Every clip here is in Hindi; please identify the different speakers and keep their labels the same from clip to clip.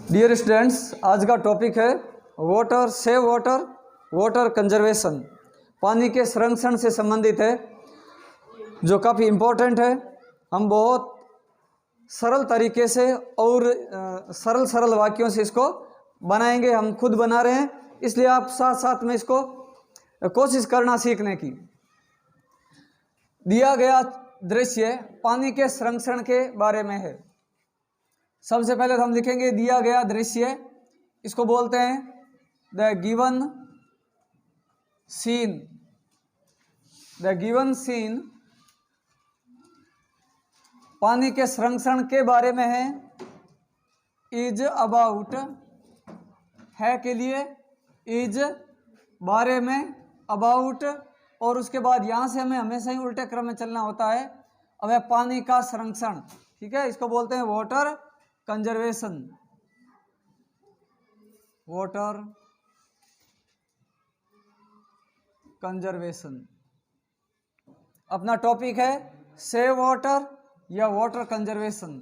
Speaker 1: डियर स्टूडेंट्स, आज का टॉपिक है water save water, water conservation. पानी के संरक्षण से संबंधित है, जो काफ़ी इम्पोर्टेंट है। हम बहुत सरल तरीके से और सरल वाक्यों से इसको बनाएंगे। हम खुद बना रहे हैं, इसलिए आप साथ साथ में इसको कोशिश करना सीखने की। दिया गया दृश्य पानी के संरक्षण के बारे में है। सबसे पहले तो हम लिखेंगे दिया गया दृश्य, इसको बोलते हैं the given scene. The given scene पानी के संरक्षण के बारे में है। इज अबाउट है के लिए इज, बारे में, अबाउट, और उसके बाद यहाँ से हमें हमेशा ही उल्टे क्रम में चलना होता है। अब है पानी का संरक्षण, ठीक है, इसको बोलते हैं वाटर कंजर्वेशन। वाटर कंजर्वेशन अपना टॉपिक है, सेव वाटर या water conservation.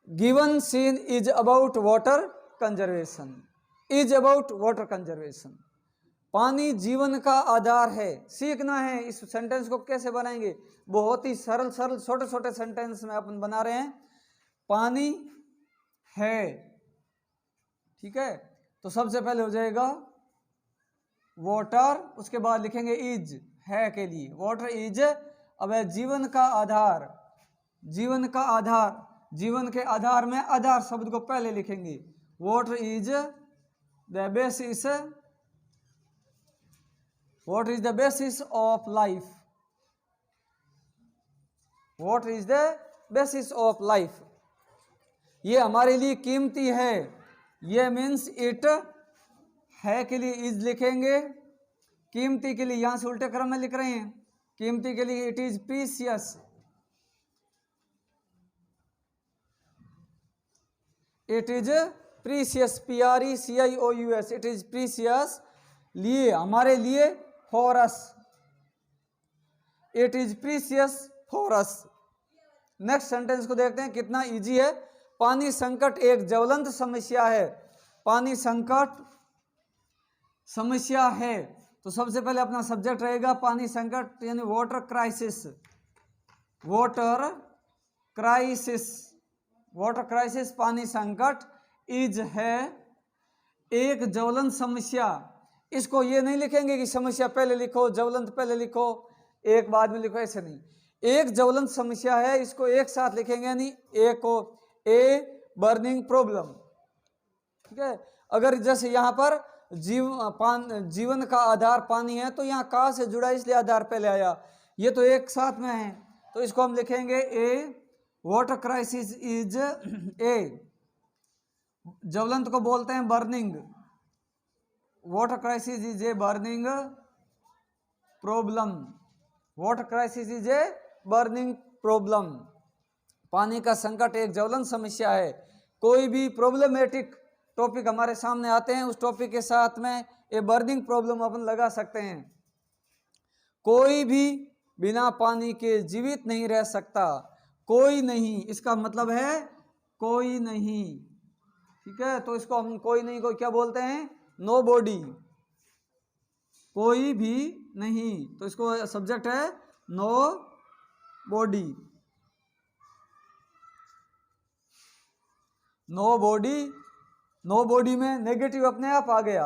Speaker 1: Given scene is about water conservation. Is about water conservation. पानी जीवन का आधार है। सीखना है इस सेंटेंस को कैसे बनाएंगे। बहुत ही सरल छोटे छोटे सेंटेंस में अपन बना रहे हैं। पानी है, ठीक है, तो सबसे पहले हो जाएगा वाटर, उसके बाद लिखेंगे इज, है के लिए वाटर इज। अब है जीवन का आधार। जीवन का आधार, जीवन के आधार में आधार शब्द को पहले लिखेंगे। Water is the basis, what is the basis of life? What is the basis of life? ये हमारे लिए कीमती है। ये मीन्स इट, है के लिए इज लिखेंगे, कीमती के लिए यहां से उल्टे क्रम में लिख रहे हैं। कीमती के लिए it is precious. It is precious, PRECIOUS, it is precious, लिए, हमारे लिए, for us. It is precious for us. Next sentence को देखते हैं, कितना इजी है। पानी संकट एक ज्वलंत समस्या है। पानी संकट समस्या है, तो सबसे पहले अपना सब्जेक्ट रहेगा पानी संकट, यानी water crisis. Water crisis, water crisis, पानी संकट। इज है एक ज्वलंत समस्या। इसको ये नहीं लिखेंगे कि समस्या पहले लिखो, ज्वलंत पहले लिखो, एक बाद में लिखो, ऐसे नहीं। एक ज्वलंत समस्या है, इसको एक साथ लिखेंगे, यानी ए को ए बर्निंग प्रॉब्लम, ठीक है। अगर जैसे यहाँ पर जीवन का आधार पानी है, तो यहाँ का से जुड़ा इसलिए आधार पहले आया। ये तो एक साथ में है, तो इसको हम लिखेंगे ए। वाटर क्राइसिस इज ए, ज्वलंत को बोलते हैं burning. Water crisis is a burning problem. Water crisis is a burning problem. पानी का संकट एक ज्वलंत समस्या है। कोई भी प्रॉब्लमेटिक टॉपिक हमारे सामने आते हैं, उस टॉपिक के साथ में ए बर्निंग प्रॉब्लम अपन लगा सकते हैं। कोई भी बिना पानी के जीवित नहीं रह सकता। कोई नहीं, इसका मतलब है कोई नहीं, ठीक है। तो इसको हम कोई नहीं को क्या बोलते हैं, नो बॉडी, कोई भी नहीं, तो इसको सब्जेक्ट है nobody. Nobody, nobody में नेगेटिव अपने आप आ गया।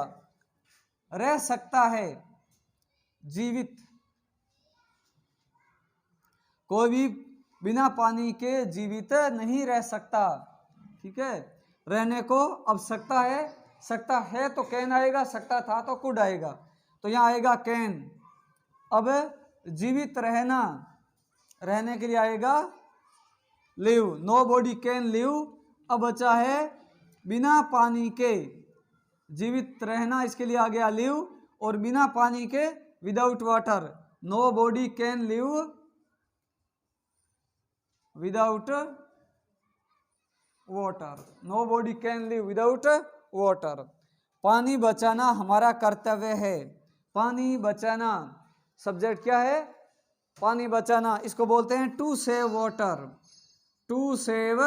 Speaker 1: रह सकता है, जीवित, कोई भी बिना पानी के जीवित नहीं रह सकता, ठीक है। रहने को अब सकता है, सकता है तो कैन आएगा, सकता था तो कुड आएगा, तो यहाँ आएगा कैन। अब जीवित रहना, रहने के लिए आएगा live. Nobody can live. अब बचा है बिना पानी के जीवित रहना, इसके लिए आ गया लिव, और बिना पानी के without water. Nobody can live without water. Nobody can live without water. पानी बचाना हमारा कर्तव्य है। पानी बचाना, सब्जेक्ट क्या है, पानी बचाना, इसको बोलते हैं to save water. To save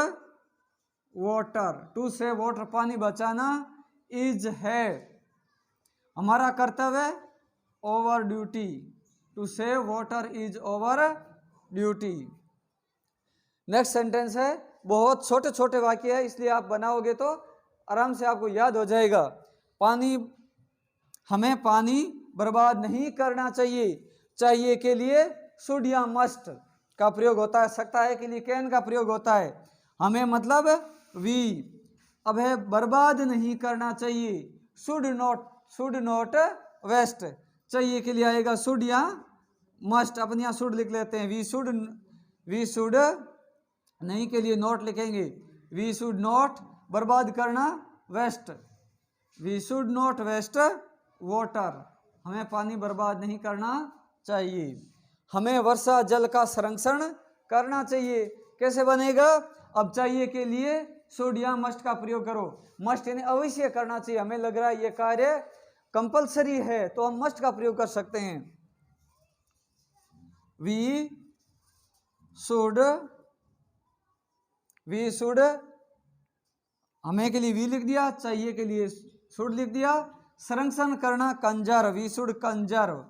Speaker 1: water, to save water पानी बचाना, इज है हमारा कर्तव्य, over duty, to save water is over duty. Next sentence है, बहुत छोटे छोटे वाक्य है इसलिए आप बनाओगे तो आराम से आपको याद हो जाएगा। पानी, हमें पानी बर्बाद नहीं करना चाहिए, चाहिए के लिए शुड या मस्ट का प्रयोग होता है, सकता है के लिए कैन का प्रयोग होता है, हमें मतलब वी। अब है बर्बाद नहीं करना चाहिए, शुड नॉट वेस्ट, चाहिए के लिए आएगा शुड या मस्ट, अपन यहाँ शुड लिख लेते हैं, वी शुड नहीं के लिए नॉट लिखेंगे, वी शुड नॉट बर्बाद करना, waste, we should not waste water, हमें पानी बर्बाद नहीं करना चाहिए। हमें वर्षा जल का संरक्षण करना चाहिए, कैसे बनेगा, अब चाहिए के लिए शुड या मस्ट का प्रयोग करो, मस्ट यानी अवश्य करना चाहिए, हमें लग रहा है ये कार्य कंपलसरी है तो हम मस्ट का प्रयोग कर सकते हैं, वी शुड, हमें के लिए वी लिख दिया, चाहिए के लिए शुड लिख दिया, संरक्षण करना conserve, we should conserve,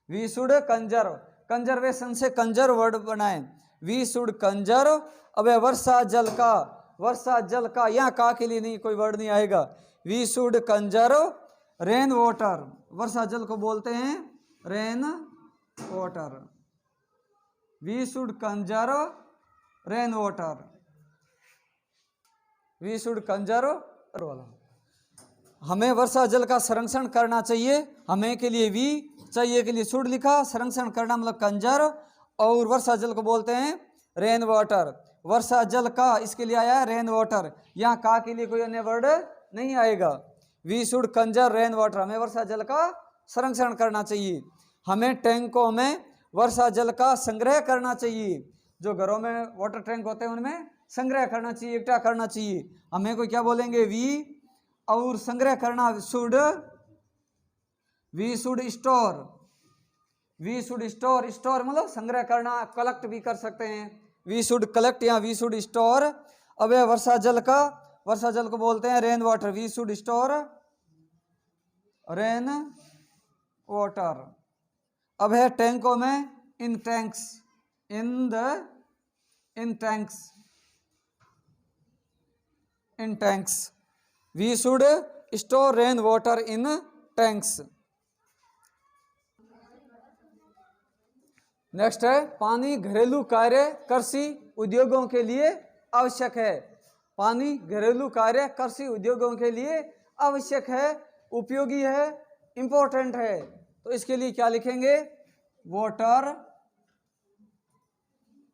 Speaker 1: we should conserve, conservation से कंजर्व वर्ड बनाएं, वी शुड कंजर्व। अब वर्षा जल का यहाँ का के लिए नहीं, कोई वर्ड नहीं आएगा, we should conserve rain water, वर्षा जल को बोलते हैं rain water, we should conserve rain water, we should conserve, हमें वर्षा जल का संरक्षण करना चाहिए, हमें के लिए वी, चाहिए के लिए शुड लिखा, संरक्षण करना मतलब कंजर्व, और वर्षा जल को बोलते हैं रेन वाटर, वर्षा जल का इसके लिए आया रेन वाटर, यहाँ का के लिए कोई अन्य वर्ड नहीं आएगा, we should conserve rain water, हमें वर्षा जल का संरक्षण करना चाहिए, हमें टैंकों में वर्षा जल का संग्रह करना चाहिए, जो घरों में वाटर टैंक होते हैं उनमें संग्रह करना चाहिए, इकट्ठा करना चाहिए, हमें को क्या बोलेंगे वी, और संग्रह करना should, we should store, we should store, store मतलब संग्रह करना, कलेक्ट भी कर सकते हैं, वी शुड कलेक्ट या वी शुड स्टोर। अब वर्षा जल को बोलते हैं rain water, we should store rain water. अब है टैंकों में in tanks, in tanks, we should store rain water in tanks. Next है, पानी घरेलू कार्य, कृषि उद्योगों के लिए आवश्यक है, पानी घरेलू कार्य, कृषि उद्योगों के लिए आवश्यक है, उपयोगी है, इंपॉर्टेंट है, तो इसके लिए क्या लिखेंगे, वाटर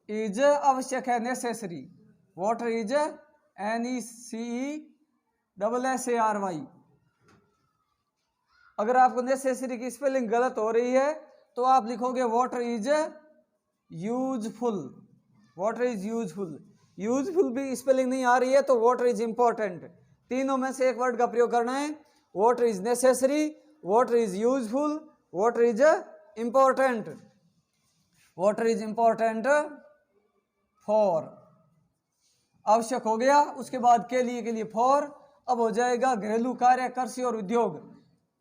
Speaker 1: इज आवश्यक है, नेसेसरी, वाटर इज NECESSARY। अगर आपको नेसेसरी की स्पेलिंग गलत हो रही है तो आप लिखोगे water is useful, water is useful, useful भी स्पेलिंग नहीं आ रही है तो वाटर इज इंपॉर्टेंट, तीनों में से एक वर्ड का प्रयोग करना है, water is necessary, water is useful, water is important, water is important for, आवश्यक हो गया, उसके बाद के लिए फॉर, अब हो जाएगा घरेलू कार्य, कृषि और उद्योग,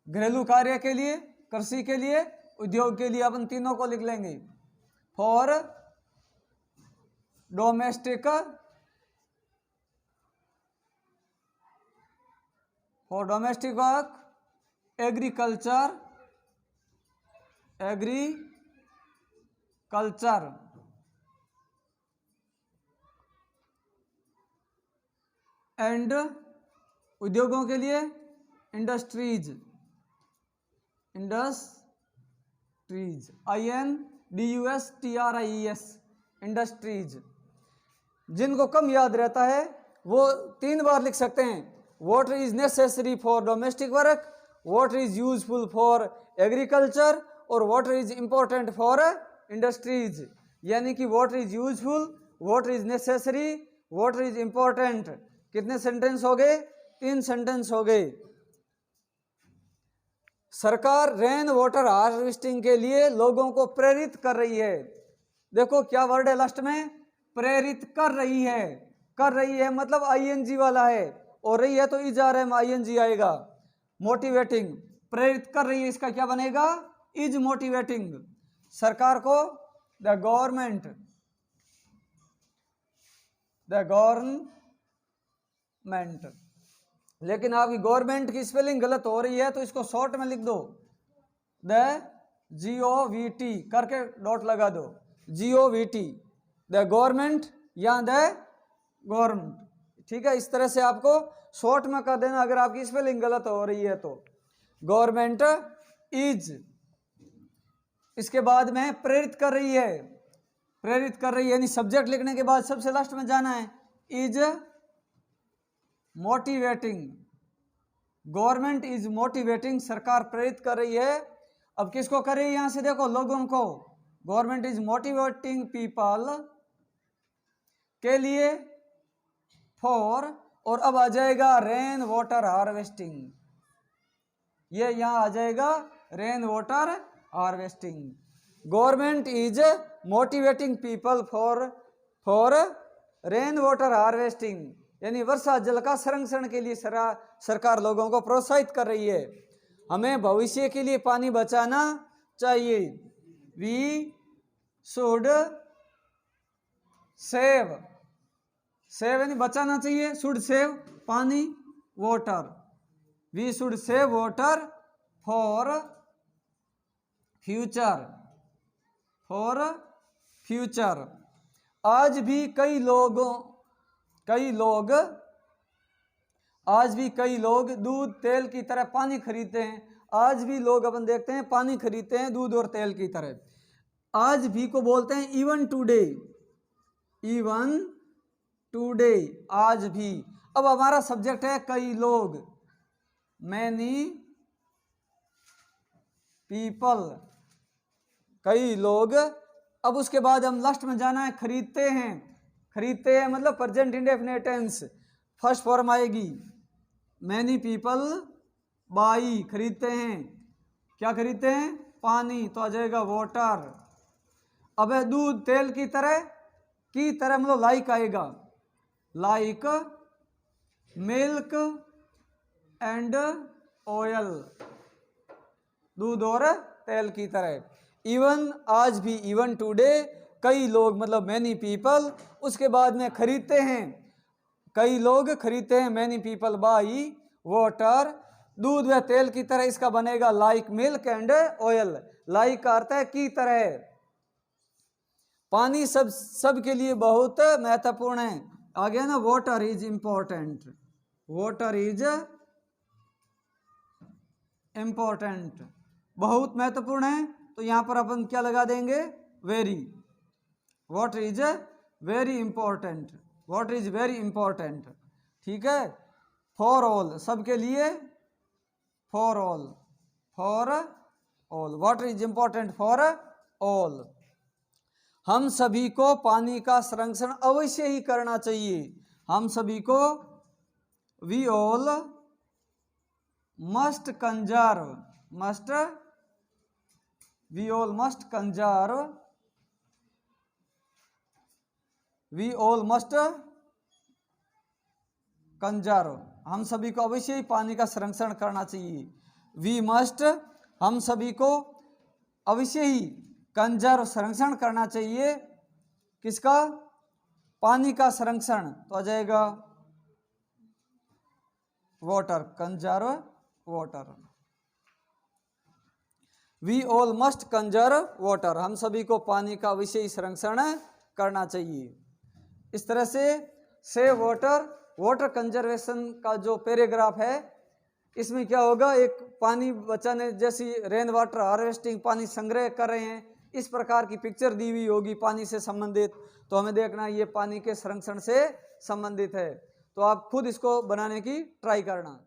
Speaker 1: घरेलू कार्य के लिए, कृषि के लिए, उद्योग के लिए, अपन तीनों को लिख लेंगे, for domestic, work, agriculture and उद्योगों के लिए इंडस्ट्रीज, INDUSTRIES, इंडस्ट्रीज। जिनको कम याद रहता है वो 3 बार लिख सकते हैं, water is necessary for domestic work, water is useful for agriculture, और water is important for industries, यानी कि water is useful, water is necessary, water is important. कितने सेंटेंस हो गए, 3 सेंटेंस हो गए। सरकार रेन वाटर हार्वेस्टिंग के लिए लोगों को प्रेरित कर रही है। देखो क्या वर्ड है लास्ट में, प्रेरित कर रही है, कर रही है मतलब आईएनजी वाला है, और रही है तो इज आ रहा है, आईएनजी आएगा। मोटिवेटिंग, प्रेरित कर रही है, इसका क्या बनेगा, इज मोटिवेटिंग सरकार को, द गवर्नमेंट लेकिन आपकी गवर्नमेंट की स्पेलिंग गलत हो रही है तो इसको शॉर्ट में लिख दो, द GOVT करके डॉट लगा दो, GOVT द गवर्नमेंट या द गवर्नमेंट, ठीक है। इस तरह से आपको शॉर्ट में कर देना अगर आपकी स्पेलिंग गलत हो रही है तो। गवर्नमेंट इज, इसके बाद में प्रेरित कर रही है, प्रेरित कर रही है यानी सब्जेक्ट लिखने के बाद सबसे लास्ट में जाना है, is motivating, government is motivating सरकार प्रेरित कर रही है। अब किसको कर रही है, यहां से देखो लोगों को, गवर्नमेंट इज मोटिवेटिंग पीपल के लिए, फॉर, और अब आ जाएगा रेन वाटर हार्वेस्टिंग, ये यहां आ जाएगा rain water harvesting. Government is motivating people for rain water harvesting यानी वर्षा जल का संरक्षण के लिए सरकार लोगों को प्रोत्साहित कर रही है। हमें भविष्य के लिए पानी बचाना चाहिए, वी शुड सेव, सेव यानी बचाना चाहिए, शुड सेव पानी, water, we should save water for future, for future. आज भी कई लोग दूध तेल की तरह पानी खरीदते हैं, आज भी लोग अपन देखते हैं पानी खरीदते हैं दूध और तेल की तरह। आज भी को बोलते हैं इवन टुडे, इवन टुडे, आज भी। अब हमारा सब्जेक्ट है कई लोग, मैनी पीपल, कई लोग। अब उसके बाद हम लास्ट में जाना है खरीदते हैं, खरीदते हैं मतलब present indefinite tense, first form आएगी, मैनी पीपल बाई, खरीदते हैं, क्या खरीदते हैं, पानी, तो आ जाएगा वाटर। अब है दूध तेल की तरह मतलब लाइक आएगा, लाइक मिल्क एंड ऑयल, दूध और तेल की तरह। इवन, आज भी, इवन टुडे, कई लोग मतलब मैनी पीपल। उसके बाद में खरीदते हैं, कई लोग खरीदते हैं, मैनी पीपल बाई वाटर, दूध व तेल की तरह, इसका बनेगा like milk and oil. Like का अर्थ है की तरह। पानी सब के लिए बहुत महत्वपूर्ण है। आगे ना, water is important, water is important, बहुत महत्वपूर्ण है, तो यहां पर अपन क्या लगा देंगे, very, water is very important, water is very important, ठीक है। फॉर ऑल, सबके लिए, for all, for all, water is important for all. हम सभी को पानी का संरक्षण अवश्य ही करना चाहिए, हम सभी को, we all must conserve, must, we all must conserve, we all must conserve, हम सभी को अवश्य ही पानी का संरक्षण करना चाहिए। वी मस्ट, हम सभी को अवश्य ही कंजर्व, संरक्षण करना चाहिए, किसका, पानी का संरक्षण, तो आ जाएगा water, conserve water. We all must conserve water, हम सभी को पानी का अवश्य ही संरक्षण करना चाहिए। इस तरह से सेव वाटर, वाटर कंजर्वेशन का जो पैराग्राफ है, इसमें क्या होगा, एक पानी बचाने जैसी रेन वाटर हार्वेस्टिंग, पानी संग्रह कर रहे हैं, इस प्रकार की पिक्चर दी हुई होगी पानी से संबंधित, तो हमें देखना ये पानी के संरक्षण से संबंधित है। तो आप खुद इसको बनाने की ट्राई करना।